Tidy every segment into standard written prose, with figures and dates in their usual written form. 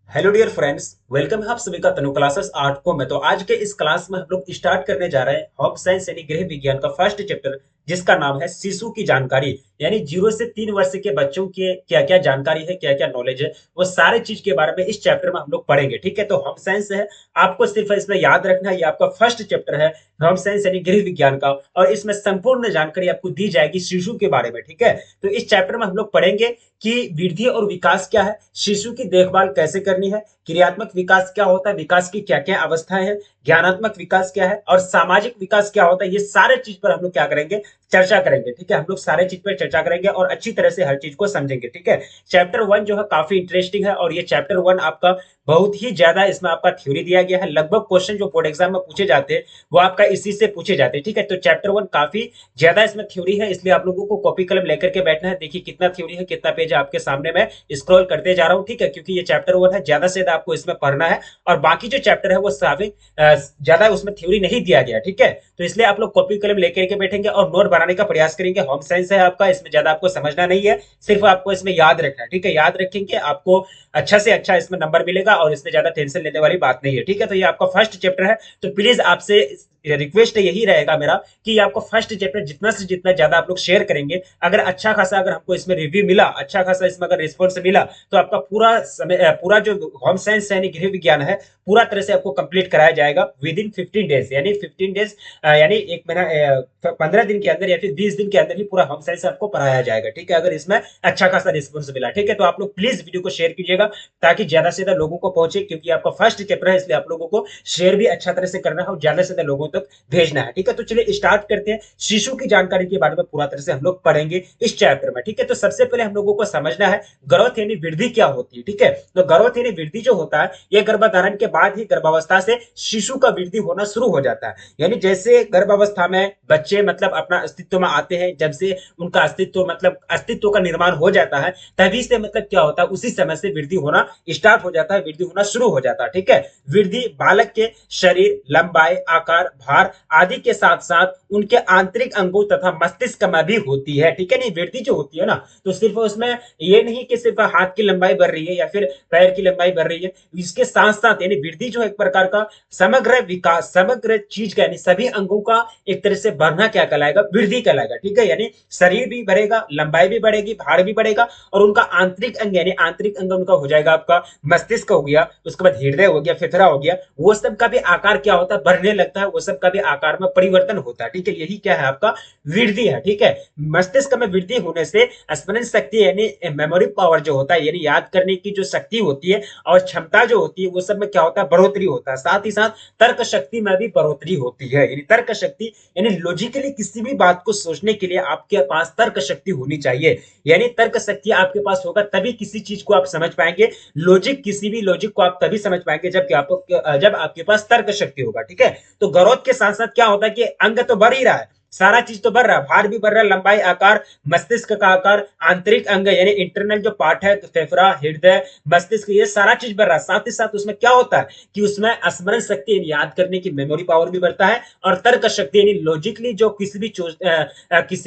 Hello dear friends, welcome है आप सभी का तनु क्लासेस 8 को में। तो आज के इस क्लास में हम लोग स्टार्ट करने जा रहे हैं होम साइंस यानी गृह विज्ञान का फर्स्ट चैप्टर, जिसका नाम है शिशु की जानकारी। यानी 0 से 3 वर्ष के बच्चों की क्या क्या जानकारी है, क्या क्या नॉलेज है, वो सारे चीज के बारे में इस चैप्टर में हम लोग पढ़ेंगे। ठीक है, तो होम साइंस है, आपको सिर्फ इसमें याद रखना है, ये आपका फर्स्ट चैप्टर है होम साइंस यानी गृह विज्ञान का, और इसमें संपूर्ण जानकारी आपको दी जाएगी शिशु के बारे में। ठीक है, तो इस चैप्टर में हम लोग पढ़ेंगे कि वृद्धि और विकास क्या है, शिशु की देखभाल कैसे करनी है, क्रियात्मक विकास क्या होता है, विकास की क्या क्या अवस्थाएं हैं, ज्ञानात्मक विकास क्या है और सामाजिक विकास क्या होता है। ये सारे चीज पर हम लोग क्या करेंगे, चर्चा करेंगे। ठीक है, हम लोग सारे चीज पर चर्चा करेंगे और अच्छी तरह से हर चीज को समझेंगे। ठीक है, चैप्टर 1 जो है काफी इंटरेस्टिंग है, और ये चैप्टर 1 आपका बहुत ही ज्यादा इसमें आपका थ्योरी दिया गया है। लगभग क्वेश्चन जो बोर्ड एग्जाम में पूछे जाते हैं वो आपका इसी से पूछे जाते हैं। ठीक है, तो चैप्टर 1 काफी ज्यादा इसमें थ्योरी है, इसलिए आप लोगों को कॉपी कलम लेकर के बैठना है। देखिए कितना थ्योरी है, कितना पेज है आपके सामने, मैं स्क्रॉल करते जा रहा हूँ। ठीक है, क्योंकि ये चैप्टर 1 है, ज्यादा से ज्यादा आपको इसमें पढ़ना है, और बाकी जो चैप्टर है वो काफी ज्यादा उसमें थ्योरी नहीं दिया गया। ठीक है, तो इसलिए आप लोग कॉपी कलम लेकर के बैठेंगे और नोट बनाने का प्रयास करेंगे। होम साइंस है आपका, इसमें ज्यादा आपको समझना नहीं है, सिर्फ आपको इसमें याद रखना है। ठीक है, याद रखेंगे आपको अच्छा से अच्छा इसमें नंबर मिलेगा, और इसमें ज्यादा टेंशन लेने वाली बात नहीं है। ठीक है, तो ये आपका फर्स्ट चैप्टर है, तो प्लीज आपसे रिक्वेस्ट यही रहेगा मेरा कि आपको फर्स्ट चैप्टर जितना से जितना ज्यादा आप लोग शेयर करेंगे, अगर अच्छा खासा अगर हमको इसमें रिव्यू मिला, अच्छा खासा इसमें अगर रिस्पॉन्स मिला, तो आपका पूरा समय पूरा जो होम साइंस यानी गृह विज्ञान है पूरा तरह से आपको कंप्लीट कराया जाएगा विद इन 15 डेज। यानी 15 डेज यानी एक महीना 15 दिन के अंदर या फिर 20 दिन के अंदर ही पूरा होम साइंस आपको पढ़ाया जाएगा। ठीक है, अगर इसमें अच्छा खासा रिस्पॉन्स मिला। ठीक है, तो आप लोग प्लीज वीडियो को शेयर कीजिएगा ताकि ज्यादा से ज्यादा लोगों को पहुंचे, क्योंकि आपका फर्स्ट चैप्टर है, इसलिए आप लोगों को शेयर भी अच्छा तरह से करना है और ज्यादा से ज्यादा लोगों तक भेजना है। ठीक है, तो चलिए स्टार्ट करते हैं। शिशु की जानकारी के बारे में पूरा तरह से हम लोग पढ़ेंगे इस चैप्टर में। ठीक है, तो सबसे पहले हम लोगों को समझना है ग्रोथ यानी वृद्धि क्या होती है। ठीक है, तो ग्रोथ यानी वृद्धि जो होता है, यह गर्भधारण के बाद ही गर्भावस्था से शिशु का वृद्धि होना शुरू हो जाता है। यानी जैसे गर्भावस्था में बच्चे मतलब अपना अस्तित्व में आते हैं, जब से उनका अस्तित्व मतलब अस्तित्व का निर्माण हो जाता है, तभी से मतलब क्या होता है, उसी समय से वृद्धि होना स्टार्ट हो जाता है, वृद्धि होना शुरू हो जाता है। ठीक है, वृद्धि बालक के शरीर, लंबाई, आकार, भार आदि के साथ साथ उनके आंतरिक अंगों तथा मस्तिष्क में भी होती है। ठीक है, नहीं वृद्धि जो होती है ना, तो सिर्फ उसमें ये नहीं कि सिर्फ हाथ की लंबाई बढ़ रही है या फिर पैर की लंबाई बढ़ रही है, इसके साथ साथ यानी वृद्धि जो है एक प्रकार का समग्र विकास, समग्र चीज का यानी सभी अंगों का एक तरह से बढ़ना क्या कहलाएगा, वृद्धि कहलाएगा। ठीक है, यानी शरीर भी बढ़ेगा, लंबाई भी बढ़ेगी, भार भी बढ़ेगा, और उनका आंतरिक अंग यानी आंतरिक अंग उनका हो जाएगा आपका मस्तिष्क हो गया, उसके बाद हृदय हो गया, फेफड़ा हो गया, वो सब का भी आकार क्या होता है, बढ़ने लगता है, वो सब का भी आकार में परिवर्तन होता है। ठीक है, यही क्या है आपका वृद्धि है। ठीक है, मस्तिष्क में वृद्धि होने से स्मरण शक्ति यानी मेमोरी पावर जो होता है, यानी याद करने की जो शक्ति होती है और क्षमता जो होती है, वो सब में क्या होता है, बढ़ोतरी होता है। साथ ही साथ तर्क शक्ति में भी बढ़ोतरी होती है। यानी तर्क शक्ति यानी लॉजिकली किसी भी बात को सोचने के लिए आपके पास तर्क शक्ति होनी चाहिए। यानी तर्क शक्ति आपके पास होगा तभी किसी चीज को आप समझ पाएंगे। लॉजिक, किसी भी लॉजिक को आप तभी समझ पाएंगे जब आपके पास तर्क शक्ति होगा। ठीक है, तो ग्रोथ के साथ साथ क्या होता है कि अंग तो बढ़ ही रहा है, सारा चीज तो बढ़ रहा है, भार भी बढ़ रहा है, लंबाई, आकार, मस्तिष्क का आकार, आंतरिक अंग यानी इंटरनल जो पार्ट है, फेफड़ा, हृदय, मस्तिष्क, ये सारा चीज बढ़ रहा है। साथ ही साथ उसमें क्या होता है कि उसमें स्मरण शक्ति याद करने की मेमोरी पावर भी बढ़ता है, और तर्क शक्ति यानी लॉजिकली जो किसी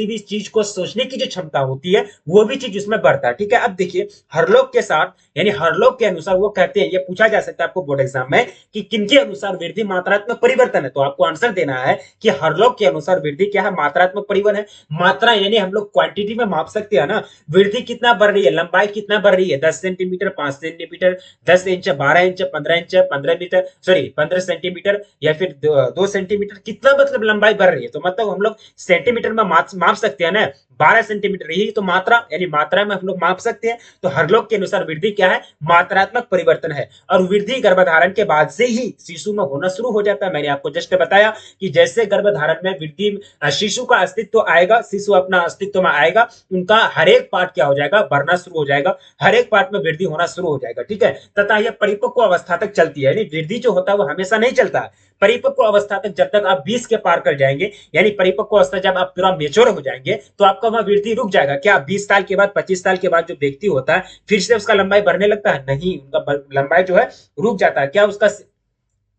भी चीज को सोचने की जो क्षमता होती है, वो भी चीज उसमें बढ़ता है। ठीक है, अब देखिए हरलोग के साथ यानी हरलोग के अनुसार वो कहते हैं, ये पूछा जा सकता है आपको बोर्ड एग्जाम में कि किनके अनुसार वृद्धि मात्रात्मक परिवर्तन है, तो आपको आंसर देना है कि हरलोग के अनुसार वृद्धि क्या है, मात्रात्मक परिवर्तन है। मात्रा यानी हम लोग क्वांटिटी में माप सकते हैं ना, वृद्धि कितना बढ़ रही है, लंबाई कितना बढ़ रही है, 10 centimetre, 5 centimetre, 10 inch, 12 inch, 15 inch, 15 metre, sorry 15 centimetre, या फिर 2 सेंटीमीटर, कितना मतलब लंबाई बढ़ रही है, तो मतलब हम लोग सेंटीमीटर में माप सकते हैं ना, 12 सेंटीमीटर, यही तो मात्रा यानी मात्रा में हम लोग माप सकते हैं। तो हर लोग के अनुसार वृद्धि क्या है, मात्रात्मक परिवर्तन है, और वृद्धि गर्भधारण के बाद से ही शिशु में होना शुरू हो जाता है। मैंने आपको जस्ट बताया कि जैसे गर्भधारण में वृद्धि शिशु का अस्तित्व आएगा, शिशु अपना अस्तित्व में आएगा, उनका हर एक पार्ट क्या हो जाएगा, बढ़ना शुरू हो जाएगा, हर एक पार्ट में वृद्धि होना शुरू हो जाएगा। ठीक है, तथा यह परिपक्व अवस्था तक चलती है, यानी वृद्धि जो होता है वो हमेशा नहीं चलता है, परिपक्व अवस्था तक, जब तक आप 20 के पार कर जाएंगे, यानी परिपक्व अवस्था जब आप पूरा मेच्योर हो जाएंगे, तो आपका वह वृद्धि रुक जाएगा। क्या 20 साल के बाद, 25 साल के बाद जो व्यक्ति होता है फिर से उसका लंबाई बढ़ने लगता है? नहीं, उनका लंबाई जो है रुक जाता है। क्या उसका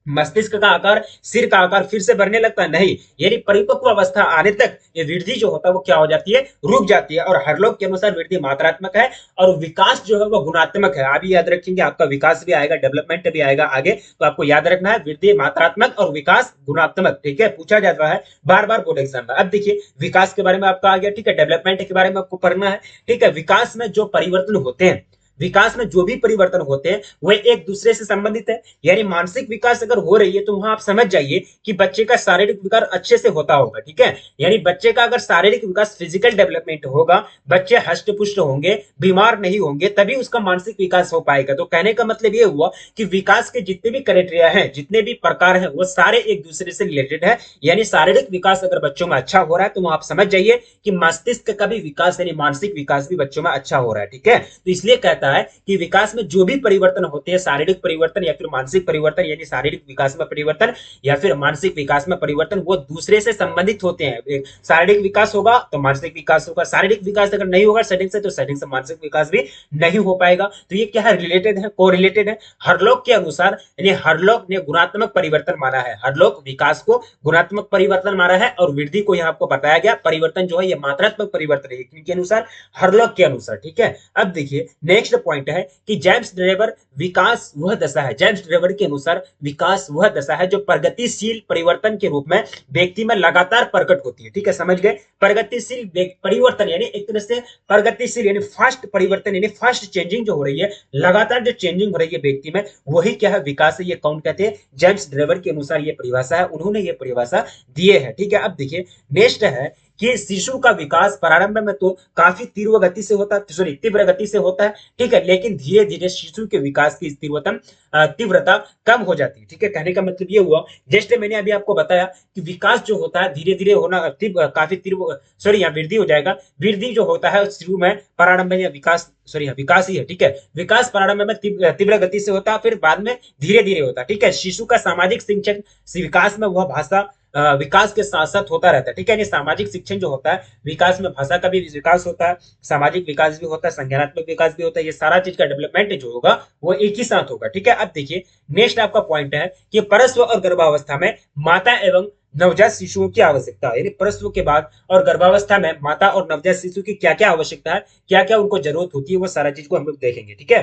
मस्तिष्क का आकार, सिर का आकार फिर से बढ़ने लगता है नहीं, यानी परिपक्व अवस्था आने तक ये वृद्धि जो होता है वो क्या हो जाती है, रुक जाती है। और हर लोग के अनुसार वृद्धि मात्रात्मक है और विकास जो है वो गुणात्मक है। आप याद रखेंगे, आपका विकास भी आएगा, डेवलपमेंट भी आएगा आगे, तो आपको याद रखना है वृद्धि मात्रात्मक और विकास गुणात्मक। ठीक है, पूछा जाता है बार बार बोर्ड एग्जाम में। अब देखिए विकास के बारे में आपका आ गया, ठीक है, डेवलपमेंट के बारे में आपको पढ़ना है। ठीक है, विकास में जो परिवर्तन होते हैं, विकास में जो भी परिवर्तन होते हैं वे एक दूसरे से संबंधित है। यानी मानसिक विकास अगर हो रही है तो वहां आप समझ जाइए कि बच्चे का शारीरिक विकास अच्छे से होता होगा। ठीक है, यानी बच्चे का अगर शारीरिक विकास, फिजिकल डेवलपमेंट होगा, बच्चे हष्ट पुष्ट होंगे, बीमार नहीं होंगे, तभी उसका मानसिक विकास हो पाएगा। तो कहने का मतलब ये हुआ कि विकास के जितने भी क्राइटेरिया हैं, जितने भी प्रकार हैं, वो सारे एक दूसरे से रिलेटेड है। यानी शारीरिक विकास अगर बच्चों में अच्छा हो रहा है तो आप समझ जाइए कि मस्तिष्क का भी विकास यानी मानसिक विकास भी बच्चों में अच्छा हो रहा है। ठीक है, तो इसलिए कहता है कि विकास में जो भी परिवर्तन होते हैं, शारीरिक परिवर्तन या फिर मानसिक परिवर्तन, यानी शारीरिक विकास में परिवर्तन या फिर मानसिक विकास में परिवर्तन, वो दूसरे से संबंधित होते हैं। शारीरिक विकास होगा तो मानसिक विकास होगा, शारीरिक विकास अगर नहीं होगा सेटिंग से, तो सेटिंग से मानसिक विकास भी नहीं हो पाएगा। तो ये क्या है, रिलेटेड है, को रिलेटेड है। हरलॉक के अनुसार, यानी हरलॉक ने गुणात्मक परिवर्तन माना है, हरलॉक विकास को गुणात्मक परिवर्तन माना है और वृद्धि को यहाँ आपको बताया गया परिवर्तन जो है ये मात्रात्मक परिवर्तन है, किनके अनुसार, हरलॉक के अनुसार। ठीक है, अब देखिए नेक्स्ट पॉइंट है कि जेम्स ड्रेवर, विकास वह दशा है, जेम्स ड्रेवर के अनुसार विकास वह दशा है जो प्रगतिशील परिवर्तन के रूप में व्यक्ति में लगातार प्रकट होती है। ठीक है, समझ गए, प्रगतिशील परिवर्तन यानी एक तरह से प्रगतिशील यानी फास्ट परिवर्तन, यानी फास्ट चेंजिंग जो हो रही है, लगातार जो चेंजिंग हो रही है व्यक्ति में, वही क्या है, विकास है। ये कौन कहते हैं, जेम्स ड्रेवर के अनुसार ये परिभाषा है, उन्होंने ये परिभाषा दिए है। ठीक है, अब देखिए नेक्स्ट है कि शिशु का विकास प्रारंभ में तो काफी तीव्र गति से होता है, सॉरी तीव्र गति से होता है। ठीक है, लेकिन धीरे धीरे शिशु के विकास की तीव्रता कम हो जाती है। ठीक है, कहने का मतलब ये हुआ, जैसे मैंने अभी आपको बताया कि विकास जो होता है धीरे धीरे होना, काफी तीव्र, सॉरी यहाँ वृद्धि हो जाएगा, वृद्धि जो होता है शुरू में प्रारंभ में विकास, सॉरी यहाँ विकास ही है। ठीक है, विकास प्रारंभ में तीव्र गति से होता है, फिर बाद में धीरे धीरे होता है। ठीक है, शिशु का सामाजिक शिक्षण विकास में वह भाषा विकास के साथ साथ होता रहता है। ठीक है, यानी सामाजिक शिक्षण जो होता है, विकास में भाषा का भी विकास होता है, सामाजिक विकास भी होता है, संज्ञानात्मक विकास भी होता है, ये सारा चीज का डेवलपमेंट जो होगा वो एक ही साथ होगा। ठीक है, अब देखिए नेक्स्ट आपका पॉइंट है कि प्रसव और गर्भावस्था में माता एवं नवजात शिशुओं की आवश्यकता, यानी प्रसव के बाद और गर्भावस्था में माता और नवजात शिशु की क्या क्या आवश्यकता है, क्या क्या उनको जरूरत होती है, वो सारा चीज को हम लोग देखेंगे। ठीक है,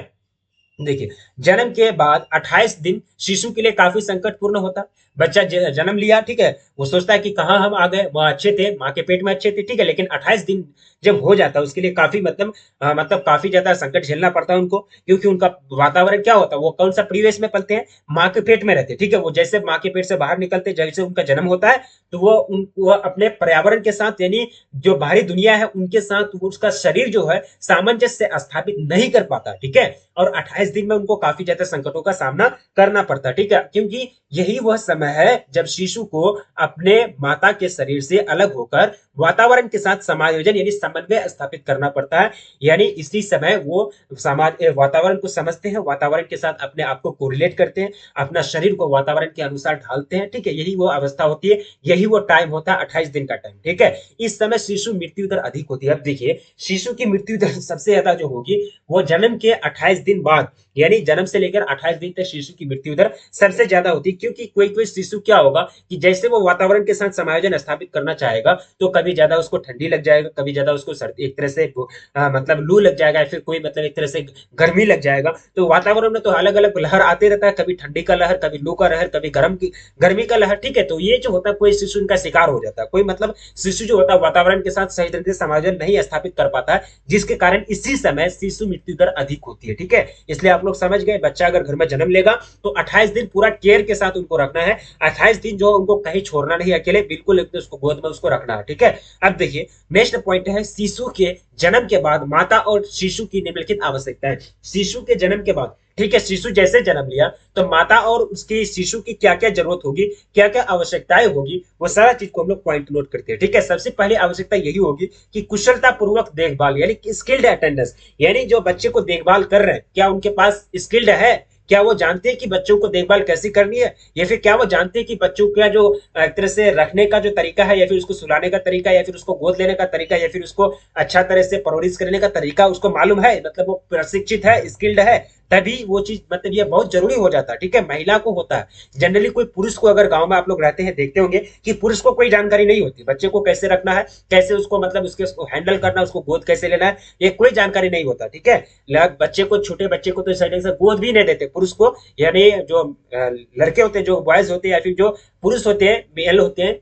देखिए जन्म के बाद 28 दिन शिशु के लिए काफी संकटपूर्ण होता। बच्चा जन्म लिया, ठीक है, वो सोचता है कि कहाँ हम आ गए, वह अच्छे थे, माँ के पेट में अच्छे थे, ठीक है, लेकिन 28 दिन जब हो जाता है उसके लिए काफी मतलब काफी ज्यादा संकट झेलना पड़ता है उनको, क्योंकि उनका वातावरण क्या होता है, वो कौन सा परिवेश में पलते हैं, माँ के पेट में रहते हैं। ठीक है, वो जैसे माँ के पेट से बाहर निकलते, जैसे उनका जन्म होता है, तो वो अपने पर्यावरण के साथ, यानी जो बाहरी दुनिया है उनके साथ उसका शरीर जो है सामंजस्य स्थापित नहीं कर पाता। ठीक है, और 28 दिन में उनको काफी ज्यादा संकटों का सामना करना पड़ता है। ठीक है, क्योंकि यही वह समय है जब शिशु को अपने माता के शरीर से अलग होकर वातावरण के साथ समायोजन यानी समन्वय स्थापित करना पड़ता है। यानी इसी समय वो समाज वातावरण को समझते हैं, वातावरण के साथ अपने आप को कोरिलेट करते हैं, अपना शरीर को वातावरण के अनुसार ढालते हैं। ठीक है, यही वो अवस्था होती है, यही वो टाइम होता है 28 दिन का टाइम। ठीक है, इस समय शिशु मृत्यु दर अधिक होती है। अब देखिए शिशु की मृत्यु दर सबसे ज्यादा जो होगी वो जन्म के 28 दिन बाद, यानी जन्म से लेकर 28 दिन तक शिशु की मृत्यु दर सबसे ज्यादा होती है। क्योंकि कोई कोई शिशु क्या होगा कि जैसे वो वातावरण के साथ समायोजन स्थापित करना चाहेगा तो कभी ज्यादा उसको ठंडी लग जाएगा, कभी ज्यादा उसको सर्दी, एक तरह से मतलब लू लग जाएगा, या फिर कोई मतलब एक तरह से गर्मी लग जाएगा। तो वातावरण में तो अलग अलग लहर आते रहता है, कभी ठंडी का लहर, कभी लू का लहर, कभी गर्मी का लहर। ठीक है, तो ये जो होता है कोई शिशु इनका शिकार हो जाता है, कोई मतलब शिशु जो होता है वातावरण के साथ सही तरीके से समायोजन नहीं स्थापित कर पाता है, जिसके कारण इसी समय शिशु मृत्यु दर अधिक होती है। ठीक है, इसलिए आप लोग समझ गए, बच्चा अगर घर में जन्म लेगा तो 28 दिन पूरा केयर के साथ उनको रखना है। 28 दिन जो उनको कहीं छोड़ना नहीं, अकेले बिल्कुल उसको गोद में उसको रखना है। ठीक है, अब देखिए नेक्स्ट पॉइंट है शिशु के जन्म के बाद माता और शिशु की निम्नलिखित आवश्यकता है। शिशु के जन्म के बाद, ठीक है, शिशु जैसे जन्म लिया तो माता और उसकी शिशु की क्या क्या जरूरत होगी, क्या क्या आवश्यकताएं होगी, वो सारा चीज को हम लोग पॉइंट नोट करते हैं। ठीक है, सबसे पहले आवश्यकता यही होगी कि कुशलता पूर्वक देखभाल, यानी स्किल्ड अटेंडेंस, यानी जो बच्चे को देखभाल कर रहे हैं क्या उनके पास स्किल्ड है, क्या वो जानते हैं कि बच्चों को देखभाल कैसी करनी है, या फिर क्या वो जानते हैं कि बच्चों का जो एक तरह से रखने का जो तरीका है, या फिर उसको सुलाने का तरीका, या फिर उसको गोद लेने का तरीका, या फिर उसको अच्छा तरह से परवरिश करने का तरीका उसको मालूम है, मतलब वो प्रशिक्षित है, स्किल्ड है। तभी वो चीज मतलब ये बहुत जरूरी हो जाता है, ठीक है, महिला को होता है। जनरली कोई पुरुष को, अगर गांव में आप लोग रहते हैं देखते होंगे कि पुरुष को कोई जानकारी नहीं होती, बच्चे को कैसे रखना है, कैसे उसको मतलब उसको हैंडल करना है, उसको गोद कैसे लेना है, ये कोई जानकारी नहीं होता, ठीक है। बच्चे को, छोटे बच्चे को तो साइड से गोद भी नहीं देते पुरुष को, यानी जो लड़के होते हैं, जो बॉयज होते हैं या फिर जो पुरुष होते हैं, मेल होते हैं,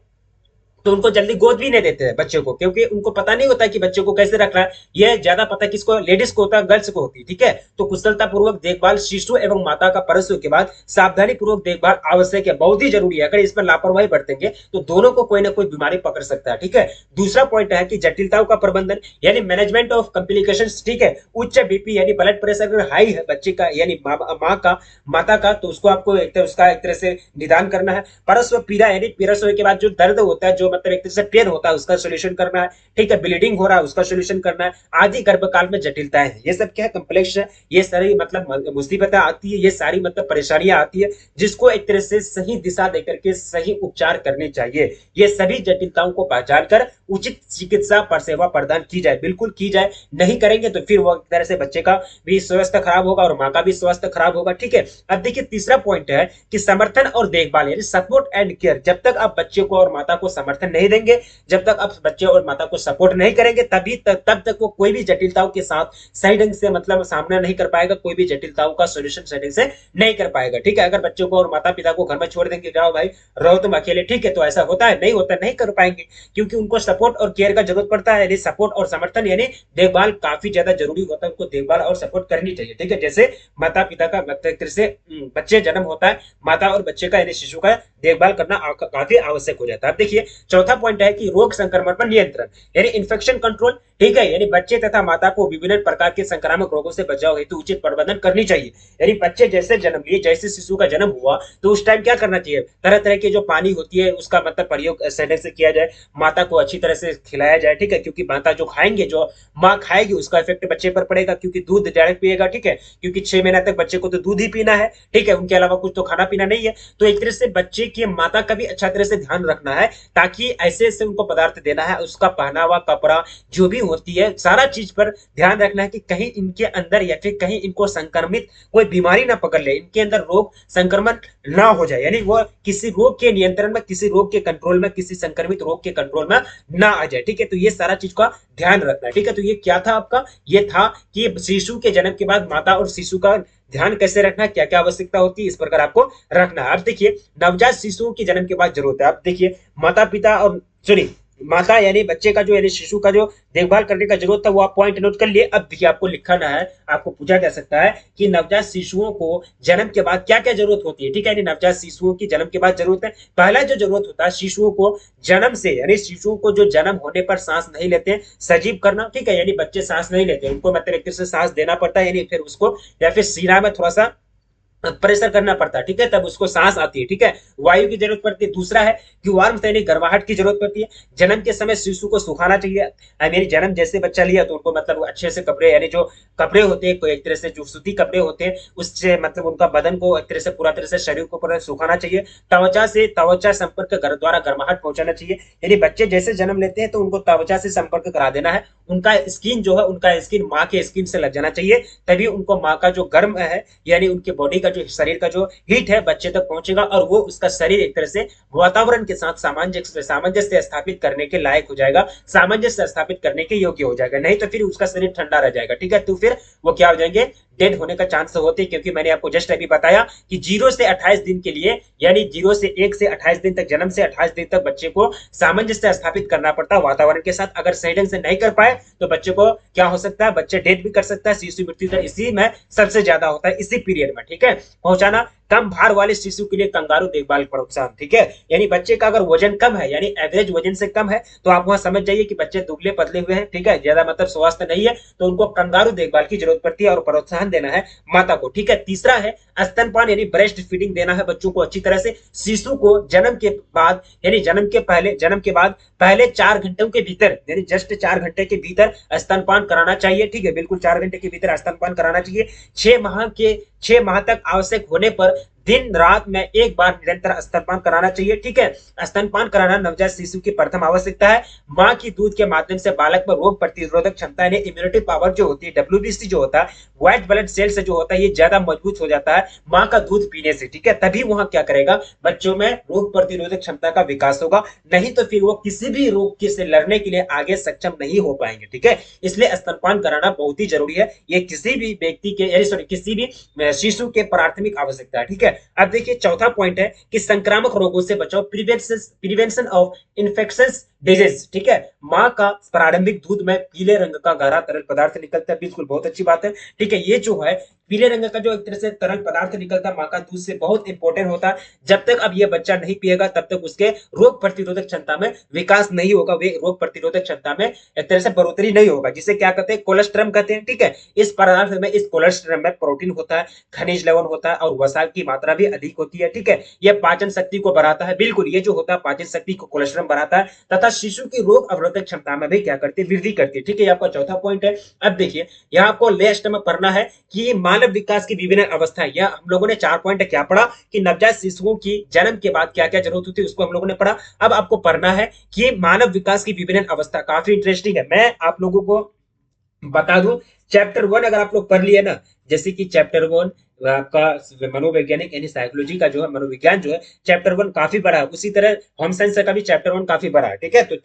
तो उनको जल्दी गोद भी नहीं देते हैं बच्चे को, क्योंकि उनको पता नहीं होता कि बच्चे को कैसे रखना है। ये ज्यादा पता किसको, लेडीज को होता है, गर्ल्स को होती है, ठीक है। तो कुशलता पूर्वक देखभाल शिशु एवं माता का प्रसव के बाद सावधानी पूर्वक देखभाल आवश्यक है, बहुत ही जरूरी है। अगर इस पर लापरवाही बरतेंगे तो दोनों को कोई ना कोई बीमारी पकड़ सकता है, ठीक है। दूसरा पॉइंट है कि जटिलताओं का प्रबंधन, यानी मैनेजमेंट ऑफ कॉम्प्लिकेशन, ठीक है। उच्च बीपी यानी ब्लड प्रेशर अगर हाई है बच्चे का, यानी माँ का, माता का, तो उसको आपको उसका एक तरह से निदान करना है। परस्व पीड़ा यानी प्रसव के बाद जो दर्द होता है, जो मतलब एक तरह से पेन होता है, उसका सोल्यूशन करना है, ठीक है। ब्लीडिंग हो रहा है, उसका सोल्यूशन करना है, आदि गर्भकाल में जटिलताएं हैं, ये सब क्या है, कम्प्लेक्स है। ये सारी मतलब मुसीबतें आती है, ये सारी मतलब परेशानियां आती है, जिसको एक तरह से सही दिशा देकर के सही उपचार करने चाहिए। ये सभी जटिलताओं को पहचान कर उचित चिकित्सा पर सेवा प्रदान की जाए, बिल्कुल की जाए। नहीं करेंगे तो फिर वो एक तरह से बच्चे का भी स्वास्थ्य खराब होगा और माँ का भी स्वास्थ्य खराब होगा, ठीक है। अब देखिए तीसरा पॉइंट है कि समर्थन और देखभाल, यानी सपोर्ट एंड केयर। जब तक आप बच्चे को और माता को समर्थन नहीं देंगे, जब तक आप बच्चे और माता को सपोर्ट नहीं करेंगे, तब तक वो कोई भी जटिलताओं के साथ सही ढंग से मतलब सामना नहीं कर पाएगा, कोई भी जटिलताओं का सोल्यूशन सही ढंग से नहीं कर पाएगा, ठीक है। अगर बच्चों को और माता पिता को घर में छोड़ देंगे, जाओ भाई रहो तुम अकेले, ठीक है, तो ऐसा होता है, नहीं होता, नहीं कर पाएंगे, क्योंकि उनको सपोर्ट और केयर का जरूरत पड़ता है, यानी सपोर्ट और समर्थन यानी देखभाल काफी ज्यादा जरूरी होता है, उनको देखभाल और सपोर्ट करनी चाहिए, ठीक है। जैसे माता पिता का मतलब से बच्चे जन्म होता है, माता और बच्चे का यानी शिशु का देखभाल करना काफी आवश्यक हो जाता है। अब देखिए चौथा पॉइंट है कि रोग संक्रमण पर नियंत्रण, यानी इन्फेक्शन कंट्रोल, ठीक है। यानी बच्चे तथा माता को विभिन्न प्रकार के संक्रामक रोगों से बचाव हेतु उचित प्रबंधन करनी चाहिए। यानी बच्चे जैसे जन्म लिए, जैसे शिशु का जन्म हुआ, तो उस टाइम क्या करना चाहिए, तरह तरह की जो पानी होती है उसका मतलब प्रयोग सही से किया जाए, माता को अच्छी तरह से खिलाया जाए, ठीक है, क्योंकि माता जो खाएंगे, जो माँ खाएगी, उसका इफेक्ट बच्चे पर पड़ेगा, क्योंकि दूध डायरेक्ट पिएगा, ठीक है, क्योंकि 6 महीना तक बच्चे को तो दूध ही पीना है, ठीक है, उनके अलावा कुछ तो खाना पीना नहीं है। तो एक तरह से बच्चे की माता का भी अच्छा तरह से ध्यान रखना है, ताकि ऐसे ऐसे उनको पदार्थ देना है, उसका पहनावा, कपड़ा जो भी होती है, सारा चीज पर ध्यान रखना है कि कहीं इनके अंदर या फिर कहीं इनको संक्रमित कोई बीमारी ना पकड़ ले, इनके अंदर रोग संक्रमण ना हो जाए, यानी वो किसी रोग के नियंत्रण में, किसी रोग के कंट्रोल में, किसी संक्रमित रोग के कंट्रोल में ना आ जाए, ठीक है। तो ये सारा चीज का ध्यान रखना है, ठीक है। तो ये क्या था आपका, ये था कि शिशु के जन्म के बाद माता और शिशु का ध्यान कैसे रखना है, क्या क्या आवश्यकता होती है, इस प्रकार आपको रखना है। अब देखिए नवजात शिशुओं के जन्म के बाद जरूरत है। अब देखिए माता पिता और सॉरी माता यानी बच्चे का जो यानी शिशु का जो देखभाल करने का जरूरत था, वो आप पॉइंट नोट कर लिए। अब देखिए आपको लिखना है, आपको पूछा जा सकता है कि नवजात शिशुओं को जन्म के बाद क्या क्या जरूरत होती है, ठीक है। यानी नवजात शिशुओं की जन्म के बाद जरूरत है, पहला जो जरूरत होता है शिशुओं को जन्म से, यानी शिशुओं को जो जन्म होने पर सांस नहीं लेते, सजीव करना, ठीक है। यानी बच्चे सांस नहीं लेते, उनको मतलब एक तरह से सांस देना पड़ता है, यानी फिर उसको या फिर सीना में थोड़ा सा प्रेशर करना पड़ता है, ठीक है, तब उसको सांस आती है, ठीक है, वायु की जरूरत पड़ती है। दूसरा है कि वार्म यानी गर्माहट की जरूरत पड़ती है। जन्म के समय शिशु को सुखाना चाहिए, मेरी जन्म जैसे बच्चा लिया तो उनको मतलब अच्छे से कपड़े, यानी जो कपड़े होते हैं, कोई एक तरह से जो सूती कपड़े होते हैं, उससे मतलब उनका बदन को एक तरह से पूरा तरह से शरीर को पूरा सुखाना चाहिए। त्वचा से त्वचा संपर्क द्वारा गर्माहट पहुंचाना चाहिए, यानी बच्चे जैसे जन्म लेते हैं तो उनको त्वचा से संपर्क करा देना है, उनका स्किन जो है, उनका स्किन माँ के स्किन से लग जाना चाहिए, तभी उनको माँ का जो गर्म है, यानी उनके बॉडी का जो शरीर का जो हीट है बच्चे तक पहुंचेगा, और वो उसका शरीर एक तरह से वातावरण के साथ सामंजस्य स्थापित करने के लायक हो जाएगा, सामंजस्य स्थापित करने के योग्य हो जाएगा। नहीं तो फिर उसका शरीर ठंडा रह जाएगा, ठीक है, तो फिर वो क्या हो जाएंगे, डेड होने का चांस होते हैं। क्योंकि मैंने आपको जस्ट अभी बताया कि 0 से 28 दिन के लिए, यानी 0 से 1 से 28 दिन तक, जन्म से 28 दिन तक बच्चे को सामंजस्य स्थापित करना पड़ता है वातावरण के साथ। अगर सही ढंग से नहीं कर पाए तो बच्चे को क्या हो सकता है, बच्चे डेड भी कर सकता है, शिशु मृत्यु दर इसी में सबसे ज्यादा होता है, इसी पीरियड में, ठीक है। पहुंचाना कम भार वाले शिशु के लिए कंगारू देखभाल प्रोत्साहन, ठीक है। यानी बच्चे का अगर वजन कम है, यानी एवरेज वजन से कम है, तो आप वहां समझ जाइए कि बच्चे दुबले पतले हुए हैं, ठीक है, ज्यादा मतलब स्वास्थ्य नहीं है, तो उनको कंगारू देखभाल की जरूरत पड़ती है और प्रोत्साहन देना है माता को, ठीक है। तीसरा है स्तनपान, यानी ब्रेस्ट फीडिंग देना है बच्चों को अच्छी तरह से। शिशु को जन्म के बाद, यानी जन्म के बाद पहले 4 घंटों के भीतर, यानी जस्ट 4 घंटे के भीतर स्तनपान कराना चाहिए, ठीक है, बिल्कुल 4 घंटे के भीतर स्तनपान कराना चाहिए। 6 माह तक आवश्यक होने पर दिन रात में एक बार निरंतर स्तनपान कराना चाहिए। ठीक है, स्तनपान कराना नवजात शिशु की प्रथम आवश्यकता है। माँ की दूध के माध्यम से बालक में रोग प्रतिरोधक क्षमता यानी इम्यूनिटी पावर जो होती है, डब्ल्यूबीसी जो होता है, व्हाइट ब्लड सेल से जो होता है, ये ज्यादा मजबूत हो जाता है माँ का दूध पीने से। ठीक है, तभी वहां क्या करेगा, बच्चों में रोग प्रतिरोधक क्षमता का विकास होगा, नहीं तो फिर वो किसी भी रोग के से लड़ने के लिए आगे सक्षम नहीं हो पाएंगे। ठीक है, इसलिए स्तनपान कराना बहुत ही जरूरी है। ये किसी भी व्यक्ति के यानी सॉरी किसी भी शिशु के प्राथमिक आवश्यकता है। ठीक है, अब देखिए चौथा पॉइंट है कि संक्रामक रोगों से बचाव, प्रिवेंशन ऑफ इन्फेक्शन डिजीज। ठीक है, माँ का प्रारंभिक दूध में पीले रंग का गहरा तरल पदार्थ निकलता है, बिल्कुल बहुत अच्छी बात है। ठीक है, ये जो है पीले रंग का जो एक तरह से तरल पदार्थ निकलता है माँ का दूध से, बहुत इंपॉर्टेंट होता है। जब तक अब ये बच्चा नहीं पिएगा तब तक उसके रोग प्रतिरोधक क्षमता में विकास नहीं होगा, वे रोग प्रतिरोधक क्षमता में एक तरह से बढ़ोतरी नहीं होगा, जिसे क्या कहते हैं, कोलेस्ट्रम कहते हैं। ठीक है, इस पदार्थ में, इस कोलेस्ट्रम में प्रोटीन होता है, खनिज लवण होता है और वसा की मात्रा भी अधिक होती है। ठीक है, यह पाचन शक्ति को बढ़ाता है, बिल्कुल ये जो होता है पाचन शक्ति को कोलेस्ट्रम बढ़ाता है, तथा शिशु की रोग अवरोधक क्षमता में भी क्या करती है, वृद्धि करती है। ठीक है, ये आपका चौथा पॉइंट है। अब देखिए यहाँ आपको लेस्ट में पढ़ना है कि मानव विकास की विभिन्न अवस्थाएं, यह हम लोगों ने 4 पॉइंट क्या पढ़ा कि नवजात शिशुओं की जन्म के बाद क्या क्या जरूरत होती है, उसको हम लोगों ने पढ़ा। अब आपको पढ़ना है कि मानव विकास की विभिन्न अवस्था, काफी इंटरेस्टिंग है। मैं आप लोगों को बता दूं, चैप्टर 1 अगर आप लोग पढ़ लिए ना, जैसे कि चैप्टर 1 आपका मनोवैज्ञानिक यानी साइकोलॉजी का जो है, मनोविज्ञान जो है, चैप्टर 1 काफी बड़ा है। उसी तरह होम साइंस का भी चैप्टर 1 काफी बड़ा है। ठीक है, तो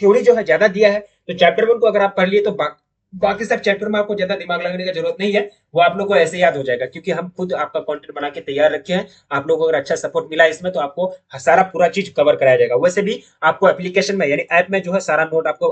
थ्योरी जो है ज्यादा दिया है, तो चैप्टर 1 को अगर आप पढ़ लिए तो बाकी सब चैप्टर में आपको ज्यादा दिमाग लगाने की जरूरत नहीं है, वो आप लोग को ऐसे याद हो जाएगा, क्योंकि हम खुद आपका कंटेंट बना के तैयार रखे हैं। आप लोगों को अगर अच्छा सपोर्ट मिला इसमें तो आपको सारा पूरा चीज कवर कराया जाएगा। वैसे भी आपको एप्लीकेशन में यानी ऐप में जो है सारा नोट आपको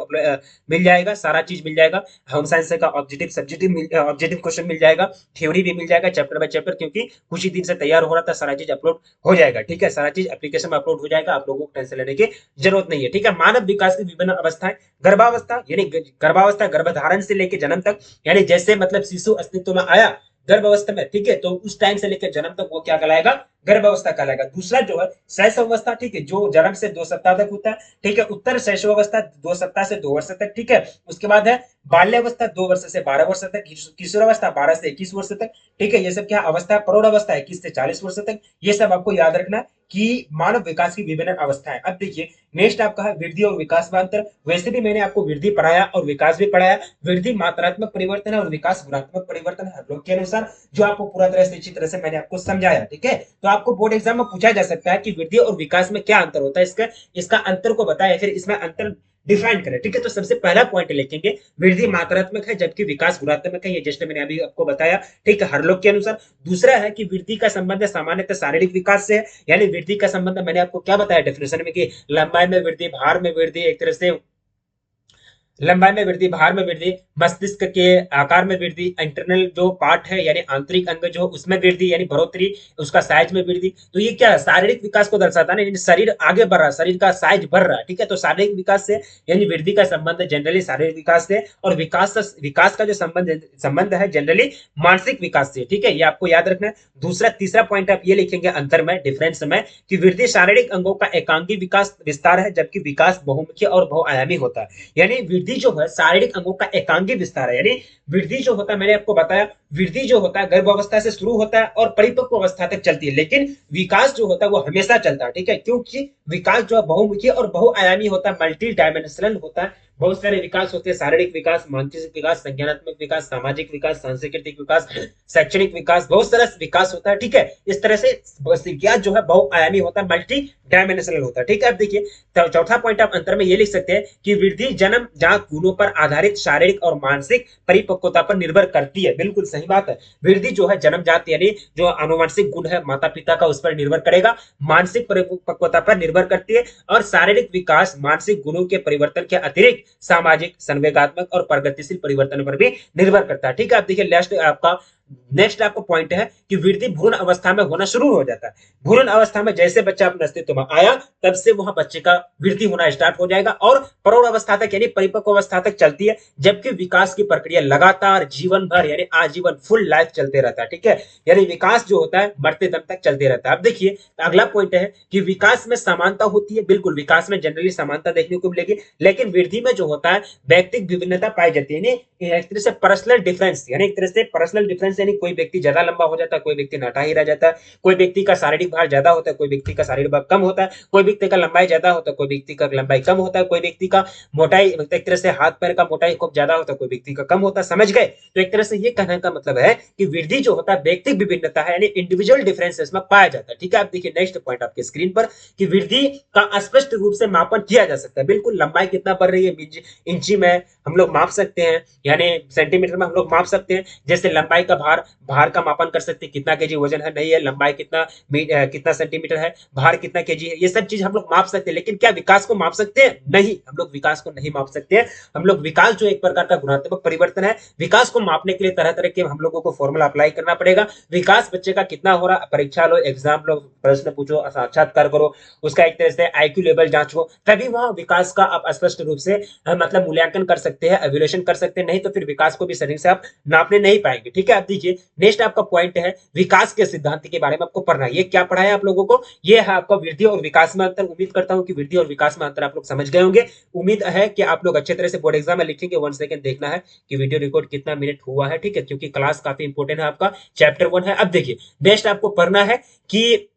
मिल जाएगा, सारा चीज मिल जाएगा। होम साइंस का ऑब्जेक्टिव सब्जेक्टिव ऑब्जेक्टिव क्वेश्चन मिल जाएगा, थ्योरी भी मिल जाएगा चैप्टर बाय चैप्टर, क्योंकि कुछ ही दिन से तैयार हो रहा था, सारा चीज अपलोड हो जाएगा। ठीक है, सारा चीज एप्लीकेशन में अपलोड हो जाएगा, आप लोगों को टेंशन लेने की जरूरत नहीं है। ठीक है, मानव विकास की विभिन्न अवस्थाएं, गर्भावस्था यानी गर्भावस्था, गर्भधारण से लेकर जन्म तक, यानी जैसे मतलब शिशु अस्तित्व में आया गर्भ अवस्था में, ठीक है, तो उस टाइम से लेकर जन्म तक वो क्या कहलाएगा, गर्भ अवस्था कहलाएगा। दूसरा जो है शैशव अवस्था, ठीक है, जो जन्म से 2 सप्ताह तक होता है। ठीक है, उत्तर शैशव अवस्था 2 सप्ताह से 2 वर्ष तक। ठीक है, उसके बाद है बाल्यावस्था 2 वर्ष से 12 वर्ष तक, किशोरावस्था 12 से 21 वर्ष तक। ठीक है, ये सब क्या अवस्था है, प्रौढ़ अवस्था 21 से 40 वर्ष तक। ये सब आपको याद रखना है कि मानव विकास की विभिन्न अवस्थाएं। अब देखिए नेक्स्ट आपका है वृद्धि और विकास में अंतर। वैसे भी मैंने आपको वृद्धि पढ़ाया और विकास भी पढ़ाया। वृद्धि मात्रात्मक परिवर्तन है और विकास गुणात्मक परिवर्तन है, लोग के अनुसार, जो आपको पूरा तरह से अच्छी तरह से मैंने आपको समझाया। ठीक है, तो आपको बोर्ड एग्जाम में पूछा जा सकता है कि वृद्धि और विकास में क्या अंतर होता है, इसका अंतर को बताया, फिर इसमें अंतर डिफाइन करें। ठीक है, तो सबसे पहला पॉइंट लिखेंगे, वृद्धि मात्रात्मक है जबकि विकास गुणात्मक है, ये जस्ट मैंने अभी आपको बताया। ठीक है, हर लोग के अनुसार। दूसरा है कि वृद्धि का संबंध सामान्यतः शारीरिक विकास से है, यानी वृद्धि का संबंध मैंने आपको क्या बताया डेफिनेशन में कि लंबाई में वृद्धि, भार में वृद्धि, एक तरह से लंबाई में वृद्धि, भार में वृद्धि, मस्तिष्क के आकार में वृद्धि, इंटरनल जो पार्ट है यानी आंतरिक अंग जो उसमें वृद्धि यानी बढ़ोतरी, उसका साइज में वृद्धि। तो ये क्या है, शारीरिक विकास को दर्शाता है, शरीर आगे बढ़ रहा है, शरीर का साइज बढ़ रहा है। ठीक है, तो शारीरिक विकास से यानी वृद्धि का संबंध जनरली शारीरिक विकास से, और विकास का जो संबंध है जनरली मानसिक विकास से। ठीक है, ये आपको याद रखना है। तीसरा पॉइंट आप ये लिखेंगे अंतर में, डिफरेंस में, कि वृद्धि शारीरिक अंगों का एकांगी विकास विस्तार है जबकि विकास बहुमुखी और बहुआयामी होता है। यानी वृद्धि जो है शारीरिक अंगों का एकांगी विस्तार है, यानी वृद्धि जो होता है, मैंने आपको बताया, वृद्धि जो होता है गर्भ अवस्था से शुरू होता है और परिपक्व अवस्था तक चलती है, लेकिन विकास जो होता है वो हमेशा चलता है। ठीक है, क्योंकि विकास जो है बहुमुखी और बहुआयामी होता है, मल्टी डायमेंशनल होता है। बहुत सारे विकास होते हैं, शारीरिक विकास, मानसिक विकास, संज्ञानात्मक विकास, सामाजिक विकास, सांस्कृतिक विकास, शैक्षणिक विकास, बहुत सारा विकास होता है। ठीक है, इस तरह से विकास जो है बहुआयामी होता है, मल्टी डायमेंशनल होता है। ठीक है, अब देखिए चौथा पॉइंट आप अंतर में ये लिख सकते हैं कि वृद्धि जन्म जात गुणों पर आधारित शारीरिक और मानसिक परिपक्वता पर निर्भर करती है। बिल्कुल सही बात है, वृद्धि जो है जन्म जात यानी जो अनुवांशिक गुण है माता पिता का, उस पर निर्भर करेगा, मानसिक परिपक्वता पर निर्भर करती है, और शारीरिक विकास मानसिक गुणों के परिवर्तन के अतिरिक्त सामाजिक, संवेगात्मक और प्रगतिशील परिवर्तन पर भी निर्भर करता है। ठीक है, आप देखिए नेक्स्ट आपको पॉइंट है कि वृद्धि भ्रूण अवस्था में होना शुरू हो जाता है। भ्रूण अवस्था में जैसे बच्चा अपने अस्तित्व में आया तब से वहां बच्चे का वृद्धि होना स्टार्ट हो जाएगा और प्रौढ़ अवस्था तक यानी परिपक्व अवस्था तक चलती है, जबकि विकास की प्रक्रिया लगातार जीवन भर यानी आजीवन फुल लाइफ चलते रहता है। ठीक है, यानी विकास जो होता है मरते दम तक चलते रहता है। अब देखिए अगला पॉइंट है कि विकास में समानता होती है। बिल्कुल, विकास में जनरली समानता देखने को मिलेगी, लेकिन वृद्धि में जो होता है व्यक्तिगत विभिन्नता पाई जाती है, यानी एक तरह से पर्सनल डिफरेंस, यानी एक तरह से पर्सनल डिफरेंस यानी कोई व्यक्ति ज्यादा लंबा हो जाता है, कोई व्यक्ति नाटा ही रह जाता है, कोई व्यक्ति का शारीरिक भार ज्यादा होता है, कोई व्यक्ति का शारीरिक भार कम होता है, कोई व्यक्ति का लंबाई ज्यादा होता है, कोई व्यक्ति का लंबाई कम होता है, कोई व्यक्ति का मोटाई एक तरह से हाथ पैर का मोटाई खूब ज्यादा होता है, कोई व्यक्ति का कम होता है। समझ गए? तो एक तरह से ये कहने का मतलब है कि वृद्धि जो होता है व्यक्तिगत विभिन्नता है, यानी इंडिविजुअल डिफरेंसेस में पाया जाता है। ठीक है, आप देखिए नेक्स्ट पॉइंट आपके स्क्रीन पर कि वृद्धि का स्पष्ट रूप से मापन किया जा सकता है। बिल्कुल, लंबाई कितना बढ़ रही है इंची में हम लोग माप सकते हैं, यानी सेंटीमीटर में हम लोग माप सकते हैं। जैसे लंबाई का भार का मापन कर सकते हैं, कितना केजी वजन है, नहीं है, लंबाई कितना सेंटीमीटर है, भार कितना केजी है, ये सब चीज हम लोग माप सकते हैं। लेकिन क्या विकास को माप सकते हैं? नहीं, हम लोग विकास को नहीं माप सकते हैं। हम लोग विकास जो एक प्रकार का गुणात्मक परिवर्तन है, विकास को मापने के लिए तरह तरह के हम लोगों को फॉर्मूला अप्लाई करना पड़ेगा। विकास बच्चे का कितना हो रहा, परीक्षा लो, एग्जाम लो, प्रश्न पूछो, साक्षात्कार करो, उसका एक तरह से आईक्यू लेवल जांचो, तभी वहां विकास का आप स्पष्ट रूप से मतलब मूल्यांकन कर सकते हैं, एवेल्यूएशन कर सकते हैं। नहीं तो फिर विकास को भी सही से आप नापने नहीं पाएंगे। ठीक है, आप देखिए नेक्स्ट आपका पॉइंट है विकास के सिद्धांत के बारे में आपको पढ़ना है। ये क्या पढ़ा है आप लोगों को? ये है आपका वृद्धि और विकास में अंतर। उम्मीद करता हूं कि वृद्धि और विकास में अंतर आप लोग समझ गए होंगे। उम्मीद है कि आप लोग अच्छे तरह से बोर्ड एग्जाम में लिखेंगे। 1 सेकंड देखना है कि वीडियो रिकॉर्ड कितना मिनट हुआ है। ठीक है, क्योंकि क्लास काफी इंपोर्टेंट है, आपका चैप्टर 1 है। अब देखिए नेक्स्ट आपको पढ़ना है कि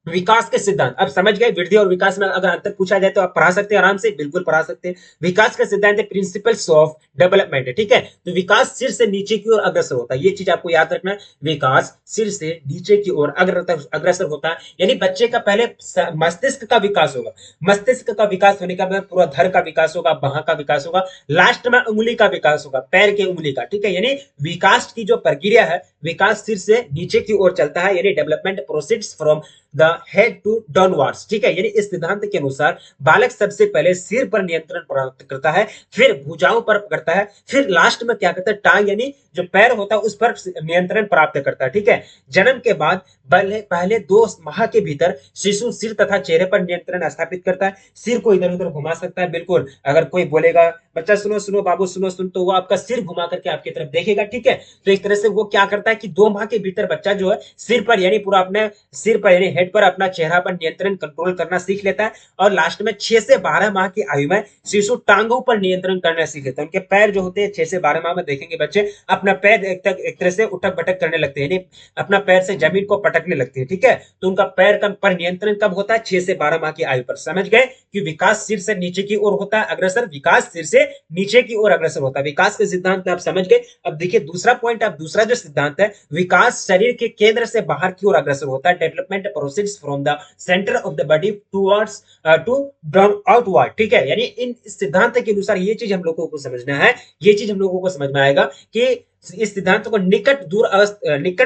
विकास के सिद्धांत। अब समझ गए वृद्धि और विकास में अगर अंतर पूछा जाए तो आप पढ़ा सकते हैं, आराम से बिल्कुल पढ़ा सकते हैं। विकास का सिद्धांत है प्रिंसिपल्स ऑफ डेवलपमेंट है। ठीक है, तो विकास सिर से नीचे की ओर अग्रसर होता है, ये चीज आपको याद रखना है। विकास सिर से नीचे की ओर अग्रसर होता है, यानी बच्चे का पहले मस्तिष्क का विकास होगा। मस्तिष्क का विकास होने का मतलब पूरा धड़ का विकास होगा, बाह का विकास होगा, लास्ट में उंगली का विकास होगा, पैर के उंगली का। ठीक है, यानी विकास की जो प्रक्रिया है, विकास सिर से नीचे की ओर चलता है, यानी development proceeds from the head to downwards. ठीक है, यानी इस सिद्धांत के अनुसार बालक सबसे पहले सिर पर नियंत्रण प्राप्त करता है, फिर भुजाओं पर करता है, फिर लास्ट में क्या करता है, टांग यानी जो पैर होता है उस पर नियंत्रण प्राप्त करता है। ठीक है, जन्म के बाद पहले 2 माह के भीतर शिशु सिर तथा चेहरे पर नियंत्रण स्थापित करता है, सिर को इधर उधर घुमा सकता है। बिल्कुल, अगर कोई बोलेगा बच्चा सुनो सुनो बाबू सुनो सुन, तो वो आपका सिर घुमा करके आपकी तरफ देखेगा। ठीक है, तो एक तरह से वो क्या करता है कि 2 माह के भीतर बच्चा जो है सिर पर यानी पूरा अपने सिर पर यानी हेड पर अपना चेहरा पर नियंत्रण कंट्रोल करना सीख लेता है, और लास्ट में 6 से 12 माह की आयु में शिशु टांगों पर नियंत्रण करना सीख लेता है। उनके पैर जो होते हैं 6 से 12 माह में देखेंगे बच्चे अपना पैर एक तरह से उठक भटक करने लगते हैं, यानी अपना पैर से जमीन को पटकने लगते हैं। ठीक है, तो उनका पैर का पर नियंत्रण कब होता है? 6 से 12 माह की आयु पर। समझ गए कि विकास सिर से नीचे की ओर होता है अग्रसर, विकास सिर से नीचे की ओर अग्रसर होता है। विकास के सिद्धांत आप समझ गए। अब देखिए दूसरा पॉइंट, आप दूसरा जो सिद्धांत है, विकास शरीर के केंद्र से बाहर की ओर अग्रसर होता है, development proceeds from the centre of the body towards to down outward. ठीक है, यानी इन सिद्धांत के अनुसार ये चीज हम लोगों को समझना है, ये चीज हम लोगों को समझ में आएगा कि इस सिद्धांत को निकट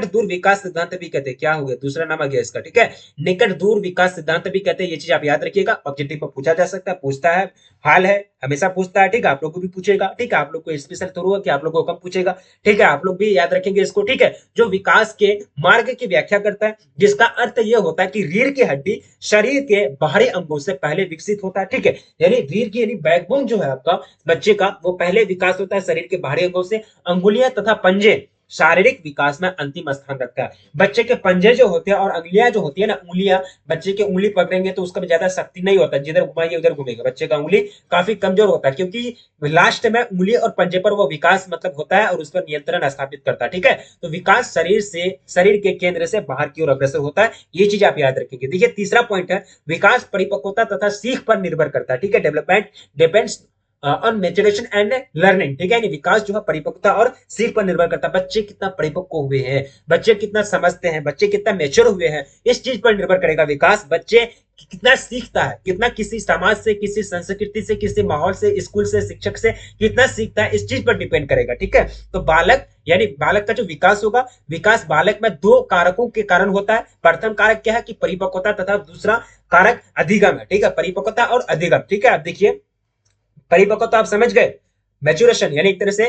दूर विकास सिद्धांत भी कहते हैं। क्या हो गया, दूसरा नाम आ गया इसका। ठीक है, निकट दूर विकास सिद्धांत भी कहते हैं। ये चीज आप याद रखिएगा, ऑब्जेक्टिव में पूछा जा सकता है, पूछता है, हाल है, हमेशा पूछता है। ठीक है, आप लोग को भी पूछेगा। ठीक है, आप लोग को स्पेशल थोड़ा होगा कि आप लोग को कम पूछेगा। ठीक है, आप लोग भी याद रखेंगे इसको। ठीक है, जो विकास के मार्ग की व्याख्या करता है, जिसका अर्थ यह होता है कि रीढ़ की हड्डी शरीर के बाहरी अंगों से पहले विकसित होता है। ठीक है, यानी रीढ़ की यानी बैकबोन जो है आपका बच्चे का, वो पहले विकास होता है शरीर के बाहरी अंगों से। अंगुलियां तथा पंजे शारीरिक विकास में अंतिम स्थान रखता है। बच्चे के पंजे जो होते हैं और अंगुलियां जो होती है ना, उंगलियां, बच्चे की उंगली पकड़ेंगे तो उसका ज्यादा शक्ति नहीं होता, जिधर घुमाइए उधर घूमेगा, बच्चे का उंगली काफी कमजोर होता है, क्योंकि लास्ट में उंगली और पंजे पर वो विकास मतलब होता है और उस पर नियंत्रण स्थापित करता है। ठीक है, तो विकास शरीर के केंद्र से बाहर की ओर अग्रसर होता है, ये चीज आप याद रखेंगे। देखिए तीसरा पॉइंट है, विकास परिपक्वता तथा सीख पर निर्भर करता है। ठीक है, development depends on maturation and learning. ठीक है, विकास जो है परिपक्वता और सीख पर निर्भर करता है। बच्चे कितना परिपक्व हुए हैं, बच्चे कितना समझते हैं, बच्चे कितना मेच्योर हुए हैं, इस चीज पर निर्भर करेगा विकास। बच्चे कितना सीखता है, कितना किसी समाज से, किसी संस्कृति से, किसी माहौल से, स्कूल से, शिक्षक से कितना सीखता है, इस चीज पर डिपेंड करेगा। ठीक है, तो बालक यानी बालक का जो विकास होगा, विकास बालक में 2 कारकों के कारण होता है। प्रथम कारक क्या है कि परिपक्वता, तथा दूसरा कारक अधिगम है। ठीक है, परिपक्वता और अधिगम। ठीक है, आप देखिए परिपक्वता आप समझ गए, मैच्योरेशन यानी एक तरह से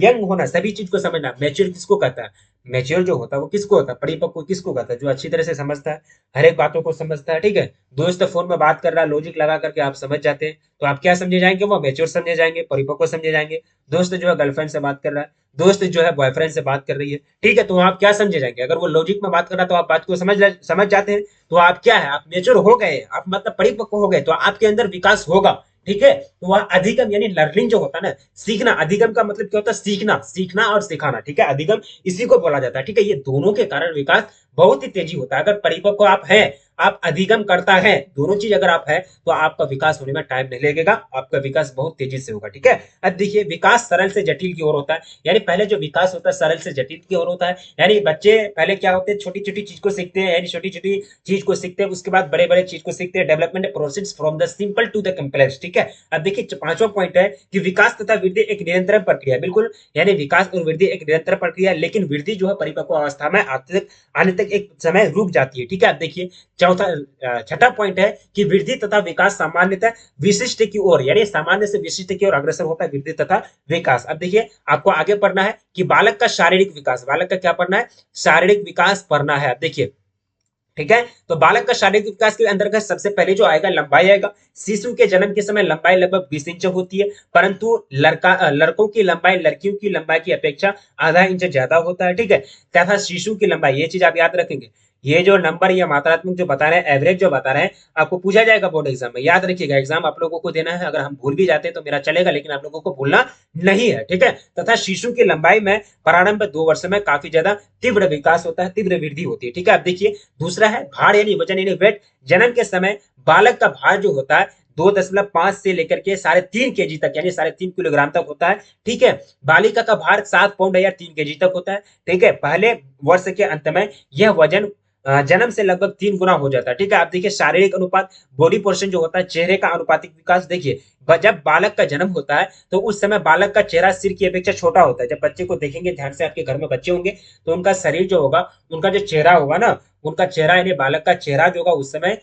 यंग होना, सभी चीज को समझना। मैच्योर किसको कहता है? मैच्योर जो होता है वो किसको होता है? परिपक्व किसको कहता है? जो अच्छी तरह से समझता है, हर एक बातों को समझता है। ठीक है, दोस्त फोन में बात कर रहा है, लॉजिक लगा करके आप समझ जाते हैं, तो आप क्या समझे जाएंगे? वो मैच्योर समझे जाएंगे, परिपक्व समझे जाएंगे। दोस्त जो है गर्लफ्रेंड से बात कर रहा है, दोस्त जो है बॉयफ्रेंड से बात कर रही है, ठीक है, तो आप क्या समझे जाएंगे? अगर वो लॉजिक में बात कर रहा है तो आप बात को समझ जाते हैं, तो आप क्या है? आप मैच्योर हो गए, आप मतलब परिपक्व हो गए, तो आपके अंदर विकास होगा। ठीक है। तो वह अधिगम यानी लर्निंग जो होता है ना, सीखना, अधिगम का मतलब क्या होता है, सीखना, सीखना और सिखाना, ठीक है, अधिगम इसी को बोला जाता है, ठीक है। ये दोनों के कारण विकास बहुत ही तेजी होता है। अगर परिपक्व आप हैं, आप अधिगम करता है, दोनों चीज अगर आप है, तो आपका विकास होने में टाइम नहीं लगेगा, आपका विकास बहुत तेजी से होगा, ठीक है। अब देखिए, विकास सरल से जटिल की ओर होता है, यानी पहले जो विकास होता है सरल से जटिल की ओर होता है। यानी बच्चे पहले क्या होते हैं, छोटी छोटी चीज को सीखते हैं, यानी छोटी छोटी चीज को सीखते हैं, उसके बाद बड़े बड़े चीज को सीखते हैं। Development process from the simple to the complex, ठीक है। अब देखिए, पांचवा पॉइंट है कि विकास तथा वृद्धि एक निरंतर प्रक्रिया है, बिल्कुल, यानी विकास और वृद्धि एक निरंतर प्रक्रिया है, लेकिन वृद्धि जो है परिपक्व अवस्था में आने तक एक समय रुक जाती है, ठीक है। अब देखिए, छठा पॉइंट है कि वृद्धि तथा विकास सामान्यतः विशिष्ट की ओर, यानी सामान्य से विशिष्ट की ओर अग्रसर होता है वृद्धि तथा विकास। अब देखिए, आपको आगे पढ़ना है कि बालक का शारीरिक विकास, बालक का क्या पढ़ना है, शारीरिक विकास पढ़ना है। अब देखिए, ठीक है, तो बालक का शारीरिक विकास के अंतर्गत सबसे पहले जो आएगा, लंबाई आएगा। शिशु के जन्म के समय लंबाई लगभग 20 इंच होती है, परंतु लड़कों की लंबाई लड़कियों की लंबाई की अपेक्षा आधा इंच ज्यादा होता है, ठीक है। तथा शिशु की लंबाई, ये चीज आप याद रखेंगे, ये जो नंबर या मात्रात्मक जो बता रहे हैं, एवरेज जो बता रहे हैं, आपको पूछा जाएगा बोर्ड एग्जाम में, याद रखिएगा, एग्जाम आप लोगों को देना है। अगर हम भूल भी जाते हैं तो मेरा चलेगा, लेकिन आप लोगों को भूलना नहीं है, ठीक है। तथा शिशु की लंबाई में प्रारंभ 2 वर्ष में काफी ज्यादा तीव्र विकास होता है, तीव्र वृद्धि होती है, ठीक है। अब देखिए, दूसरा है भार यानी वजन यानी वेट। जन्म के समय बालक का भार जो होता है 2.5 से लेकर के 3.5 kg तक, यानी 3.5 किलोग्राम तक होता है, ठीक है। बालिका का भार 7 पाउंड या 3 kg तक होता है, ठीक है। पहले वर्ष के अंत में यह वजन जन्म से लगभग 3 गुना हो जाता है, ठीक है। आप देखिए, शारीरिक अनुपात, बॉडी पोर्शन जो होता है, चेहरे का अनुपातिक विकास, देखिए, जब बालक का जन्म होता है तो उस समय बालक का चेहरा सिर की अपेक्षा छोटा होता है। जब बच्चे को देखेंगे ध्यान से, आपके घर में बच्चे होंगे, तो उनका शरीर जो होगा, उनका जो चेहरा होगा ना, उनका चेहरा यानी बालक का चेहरा जो होगा उस समय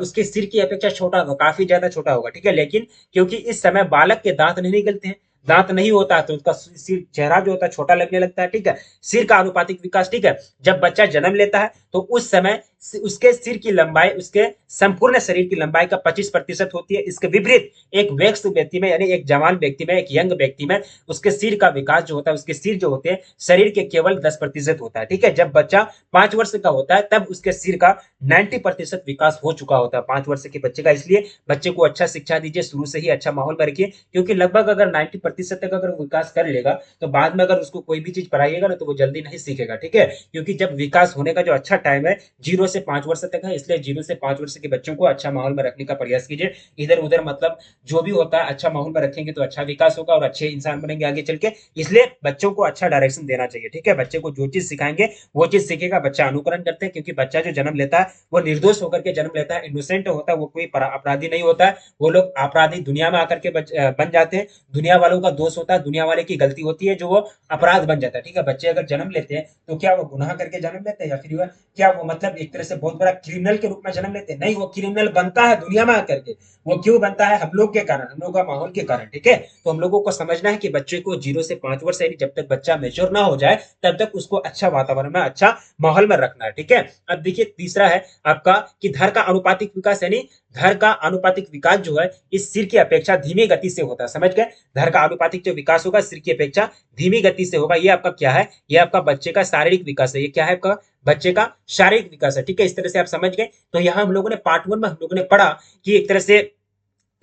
उसके सिर की अपेक्षा छोटा होगा, काफी ज्यादा छोटा होगा, ठीक है। लेकिन क्योंकि इस समय बालक के दांत नहीं निकलते हैं, दांत नहीं होता है, तो उसका सिर, चेहरा जो होता है छोटा लगने लगता है, ठीक है। सिर का अनुपातिक विकास, ठीक है। जब बच्चा जन्म लेता है तो उस समय उसके सिर की लंबाई उसके संपूर्ण शरीर की लंबाई का 25% होती है। इसके विपरीत एक वयस्क व्यक्ति में, यानी एक जवान व्यक्ति में, एक यंग व्यक्ति में, उसके सिर का विकास जो होता है, उसके सिर जो होते हैं शरीर के केवल 10% होता है, ठीक है। जब बच्चा 5 वर्ष का होता है तब उसके सिर का 90% विकास हो चुका होता है 5 वर्ष के बच्चे का। इसलिए बच्चे को अच्छा शिक्षा दीजिए, शुरू से ही अच्छा माहौल में रखिए, क्योंकि लगभग अगर 90% तक अगर विकास कर लेगा, तो बाद में अगर उसको कोई भी चीज पढ़ाइएगा ना, तो वो जल्दी नहीं सीखेगा, ठीक है। क्योंकि जब विकास होने का जो अच्छा टाइम है 0 से 5 वर्ष तक है, इसलिए 0 से 5 वर्ष के बच्चों को अच्छा माहौल में रखने का प्रयास कीजिए। इधर उधर मतलब जो भी होता है अच्छा माहौल में रखेंगे तो अच्छा विकास होगा और अच्छे इंसान बनेंगे आगे चल के। इसलिए बच्चों को अच्छा डायरेक्शन देना चाहिए, ठीक है। बच्चे को जो चीज सिखाएंगे वो चीज सीखेगा। बच्चा अनुकरण करते हैं, क्योंकि बच्चा जो जन्म लेता है वो निर्दोष होकर के जन्म लेता है, इनोसेंट होता है, वो कोई अपराधी नहीं होता है। वो लोग अपराधी दुनिया में आकर के बन जाते हैं, दुनिया वालों का दोष होता है, दुनिया वाले की गलती होती है, जो वो अपराध बन जाता है, ठीक है। बच्चे अगर जन्म लेते हैं तो क्या वो गुनाह करके जन्म लेते हैं, या फिर क्या वो मतलब एक तरह से बहुत बड़ा क्रिमिनल के रूप में जन्म लेते हैं? नहीं, वो क्रिमिनल बनता है दुनिया में आकर के। वो क्यों बनता है? हम लोग के कारण, हम लोग का माहौल के कारण, ठीक है। तो हम लोगों को समझना है कि बच्चे को 0 से 5 वर्ष, यानी जब तक बच्चा मेच्योर ना हो जाए तब तक उसको अच्छा वातावरण में, अच्छा माहौल में रखना है, ठीक है। अब देखिए, तीसरा है आपका कि धर का अनुपातिक विकास, यानी धर का अनुपातिक विकास जो है इस सिर की अपेक्षा धीमी गति से होता है, समझ गए। धर का अनुपातिक जो विकास होगा सिर की अपेक्षा धीमी गति से होगा। ये आपका क्या है? ये आपका बच्चे का शारीरिक विकास है। ये क्या है? आपका बच्चे का शारीरिक विकास है, ठीक है। इस तरह से आप समझ गए। तो यहाँ हम लोगों ने पार्ट 1 में हम लोगों ने पढ़ा कि एक तरह से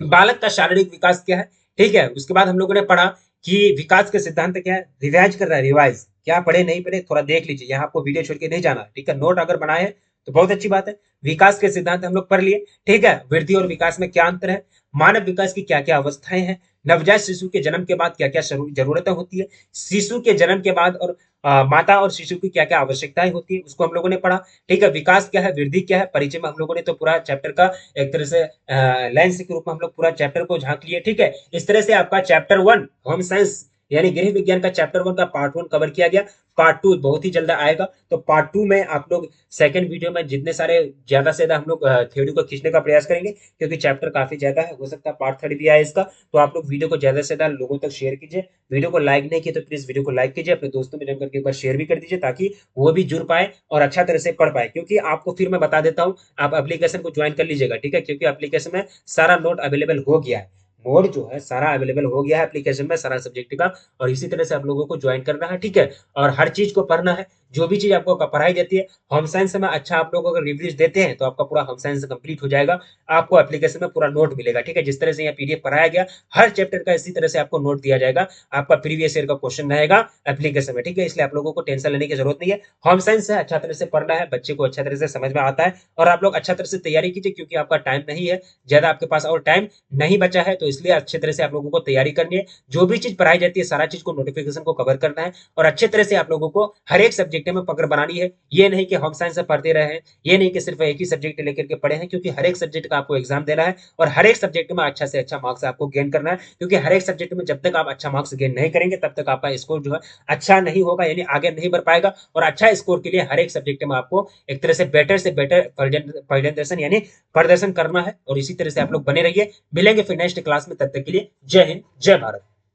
बालक का शारीरिक विकास क्या है, ठीक है। उसके बाद हम लोगों ने पढ़ा कि विकास के सिद्धांत क्या है। रिवाइज कर रहा है, रिवाइज, क्या पढ़े नहीं पढ़े थोड़ा देख लीजिए, यहाँ आपको वीडियो छोड़ के नहीं जाना, ठीक है। नोट अगर बनाए हैं तो बहुत अच्छी बात है। विकास के सिद्धांत हम लोग पढ़ लिए, ठीक है। वृद्धि और विकास में क्या अंतर है, मानव विकास की क्या क्या अवस्थाएं हैं, नवजात शिशु के जन्म के बाद क्या क्या जरूरतें होती है, शिशु के जन्म के बाद और माता और शिशु की क्या क्या आवश्यकताएं होती है, उसको हम लोगों ने पढ़ा, ठीक है। विकास क्या है, वृद्धि क्या है, परिचय में हम लोगों ने तो पूरा चैप्टर का एक तरह से लेंस के रूप में हम लोग पूरा चैप्टर को झांक लिए, ठीक है। इस तरह से आपका चैप्टर 1 होम साइंस यानी गृह विज्ञान का चैप्टर 1 का पार्ट 1 कवर किया गया। पार्ट 2 बहुत ही जल्द आएगा। तो पार्ट 2 में आप लोग सेकंड वीडियो में जितने सारे ज्यादा से ज्यादा हम लोग थ्योरी को खींचने का प्रयास करेंगे, क्योंकि चैप्टर काफी ज्यादा है, हो सकता है पार्ट 3 भी आए इसका। तो आप लोग वीडियो को ज्यादा से ज्यादा लोगों तक शेयर कीजिए। वीडियो को लाइक नहीं किया तो प्लीज वीडियो को लाइक कीजिए, अपने दोस्तों में जाकर के एक बार शेयर भी कर दीजिए, ताकि वो भी जुड़ पाए और अच्छा तरह से पढ़ पाए। क्योंकि आपको फिर मैं बता देता हूँ, आप एप्लीकेशन को ज्वाइन कर लीजिएगा, ठीक है। क्योंकि एप्लीकेशन में सारा नोट अवेलेबल हो गया है, मोड जो है सारा अवेलेबल हो गया है एप्लीकेशन में, सारा सब्जेक्ट का। और इसी तरह से आप लोगों को ज्वाइन करना है, ठीक है। और हर चीज को पढ़ना है, जो भी चीज आपको पढ़ाई जाती है होम साइंस में अच्छा आप लोग अगर रिव्यूज देते हैं तो आपका पूरा होम साइंस कंप्लीट हो जाएगा। आपको एप्लीकेशन में पूरा नोट मिलेगा, ठीक है। जिस तरह से यहाँ पीडीएफ पढ़ाया गया हर चैप्टर का इसी तरह से आपको नोट दिया जाएगा। आपका प्रीवियस ईयर का क्वेश्चन रहेगा एप्लीकेशन में, ठीक है। इसलिए आप लोगों को टेंशन लेने की जरूरत नहीं है। होम साइंस है, अच्छा तरह से पढ़ना है, बच्चे को अच्छा तरह से समझ में आता है और आप लोग अच्छा तरह से तैयारी कीजिए, क्योंकि आपका टाइम नहीं है ज्यादा, आपके पास और टाइम नहीं बचा है, तो इसलिए अच्छे तरह से आप लोगों को तैयारी करनी है। जो भी चीज पढ़ाई जाती है सारा चीज को नोटिफिकेशन को कवर करना है और अच्छे तरह से आप लोगों को हर एक सब्जेक्ट में पकड़ बनानी है। ये नहीं कि होम साइंस से पढ़ते रहे हैं, ये नहीं कि सिर्फ एक ही सब्जेक्ट लेकर के पढ़े हैं, क्योंकि हर एक सब्जेक्ट का आपको एग्जाम देना है और हर एक सब्जेक्ट में अच्छा से अच्छा मार्क्स आपको गेन करना है। क्योंकि हर एक सब्जेक्ट में जब तक आप अच्छा मार्क्स गेन नहीं करेंगे तब तक आपका स्कोर जो है अच्छा नहीं होगा, यानी आगे नहीं बढ़ पाएगा। और अच्छा स्कोर के लिए हर एक सब्जेक्ट में आपको एक तरह से बेटर प्रेजेंटेशन यानी प्रदर्शन करना है। और इसी तरह से आप लोग बने रहिए। मिलेंगे फिर नेक्स्ट क्लास में, तब तक के लिए जय हिंद जय भारत।